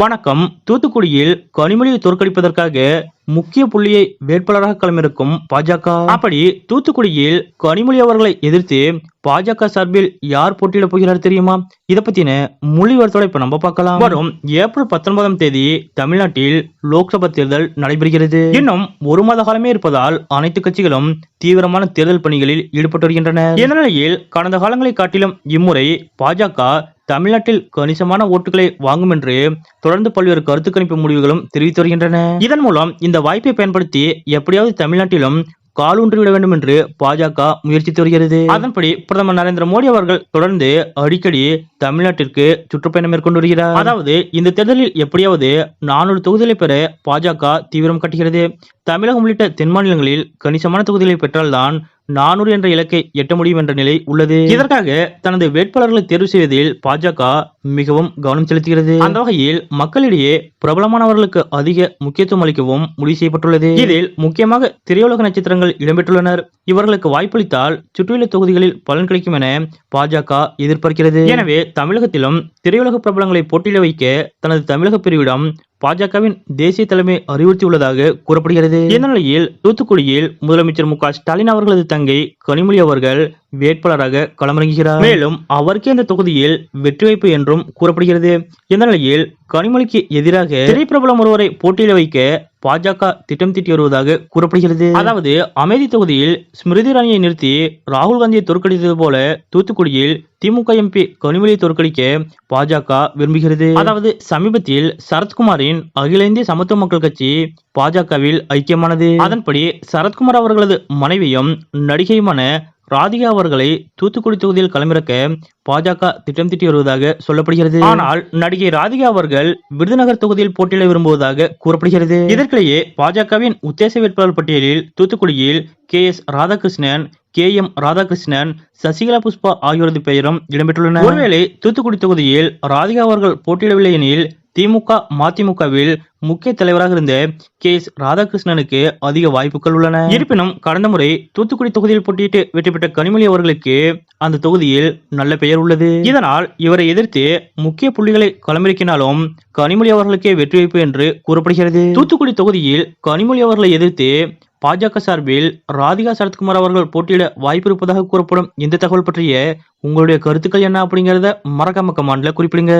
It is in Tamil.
வணக்கம். தூத்துக்குடியில் கனிமொழியை தோற்கடிப்பதற்காக முக்கிய புள்ளியை வேட்பாளராக களமிறக்கும் பாஜக. அப்படி தூத்துக்குடியில் கனிமொழி அவர்களை எதிர்த்து பாஜக சார்பில் யார் போட்டியிட போகிறார் தெரியுமா? இதை பத்தின முழு விவரத்தோட இப்ப நம்ம பார்க்கலாம். வரும் ஏப்ரல் 19ஆம் தேதி தமிழ்நாட்டில் லோக்சபா தேர்தல் நடைபெறுகிறது. இன்னும் ஒரு மாத காலமே இருப்பதால் அனைத்து கட்சிகளும் தீவிரமான தேர்தல் பணிகளில் ஈடுபட்டு வருகின்றன. இந்த நிலையில் கடந்த காலங்களை காட்டிலும் இம்முறை பாஜக தமிழ்நாட்டில் கணிசமான ஓட்டுகளை வாங்கும் என்று தொடர்ந்து பல்வேறு கருத்து கணிப்பு முடிவுகளும் தெரிவித்து வருகின்றன. இதன் மூலம் இந்த வாய்ப்பை பயன்படுத்தி எப்படியாவது தமிழ்நாட்டிலும் காலூன்றிவிட வேண்டும் என்று பாஜக முயற்சித்து வருகிறது. அதன்படி பிரதமர் நரேந்திர மோடி அவர்கள் தொடர்ந்து அடிக்கடி தமிழ்நாட்டிற்கு சுற்றுப்பயணம் மேற்கொண்டு வருகிறார். அதாவது இந்த தேர்தலில் எப்படியாவது 400 தொகுதிகளை பெற பாஜக தீவிரம் காட்டுகிறது. தமிழகம் உள்ளிட்ட தென் மாநிலங்களில் கணிசமான தொகுதிகளை பெற்றால்தான் 400 என்ற இலக்கை எட்ட முடியும் என்ற நிலை உள்ளது. இதற்காக தனது வேட்பாளர்களை தேர்வு செய்வதில் பாஜக மிகவும் கவனம் செலுத்துகிறது. அந்த வகையில் மக்களிடையே பிரபலமானவர்களுக்கு அதிக முக்கியத்துவம் அளிக்கவும் முடிவு செய்யப்பட்டுள்ளது. இதில் முக்கியமாக திரையுலக நட்சத்திரங்கள் இடம்பெற்றுள்ளனர். இவர்களுக்கு வாய்ப்பளித்தால் சுற்றியுள்ள தொகுதிகளில் பலன் கிடைக்கும் என பாஜக எதிர்பார்க்கிறது. எனவே தமிழகத்திலும் திரையுலக பிரபலங்களை போட்டியிட வைக்க தனது தமிழக பிரிவிடம் பாஜகவின் தேசிய தலைமை அறிவுறுத்தியுள்ளதாக கூறப்படுகிறது. இந்த நிலையில் தூத்துக்குடியில் முதலமைச்சர் மு.க. ஸ்டாலின் அவர்களது தங்கை கனிமொழி அவர்கள் வேட்பாளராக களமிறங்குகிறார். மேலும் அவருக்கே இந்த தொகுதியில் வெற்றி வாய்ப்பு என்றும் கூறப்படுகிறது. இந்த நிலையில் கனிமொழிக்கு எதிராக திரைப்பிரபலம் ஒருவரை போட்டியிட வைக்க பாஜக திட்டம் தீட்டி வருவதாக கூறப்படுகிறது. அதாவது அமேதி தொகுதியில் ஸ்மிருதி இரானியை நிறுத்தி ராகுல் காந்தியை தோற்கடித்தது போல தூத்துக்குடியில் திமுக எம்பி கனிமொழியை தோற்கடிக்க பாஜக விரும்புகிறது. அதாவது சமீபத்தில் சரத்குமாரின் அகில இந்திய சமத்துவ மக்கள் கட்சி பாஜகவில் ஐக்கியமானது. அதன்படி சரத்குமார் அவர்களது மனைவியும் நடிகையுமான ராதிகா அவர்களை தூத்துக்குடி தொகுதியில் களமிறக்க பாஜக திட்டம் தீட்டி வருவதாக சொல்லப்படுகிறது. ஆனால் நடிகை ராதிகா அவர்கள் விருதுநகர் தொகுதியில் போட்டியிட விரும்புவதாக கூறப்படுகிறது. இதற்கிடையே பாஜகவின் உத்தேச வேட்பாளர் பட்டியலில் தூத்துக்குடியில் KS ராதாகிருஷ்ணன், KM ராதாகிருஷ்ணன், சசிகலா புஷ்பா ஆகியோரது பெயரும் இடம்பெற்றுள்ளன. ஒருவேளை தூத்துக்குடி தொகுதியில் ராதிகா அவர்கள் போட்டியிடவில்லை எனில் திமுக மதிமுகவில் முக்கிய தலைவராக இருந்த KS ராதாகிருஷ்ணனுக்கு அதிக வாய்ப்புகள் உள்ளன. இருப்பினும் கடந்த முறை தூத்துக்குடி தொகுதியில் போட்டியிட்டு வெற்றி பெற்ற கனிமொழி அவர்களுக்கு அந்த தொகுதியில் நல்ல பெயர் உள்ளது. இதனால் இவரை எதிர்த்து முக்கிய புள்ளிகளை களமிறக்கினாலும் கனிமொழி அவர்களுக்கே வெற்றி வாய்ப்பு என்று கூறப்படுகிறது. தூத்துக்குடி தொகுதியில் கனிமொழி அவர்களை எதிர்த்து பாஜக சார்பில் ராதிகா சரத்குமார் அவர்கள் போட்டியிட வாய்ப்பு இருப்பதாக கூறப்படும் இந்த தகவல் பற்றிய உங்களுடைய கருத்துக்கள் என்ன அப்படிங்கறத மறக்காம கமெண்ட்ல குறிப்பிடுங்க.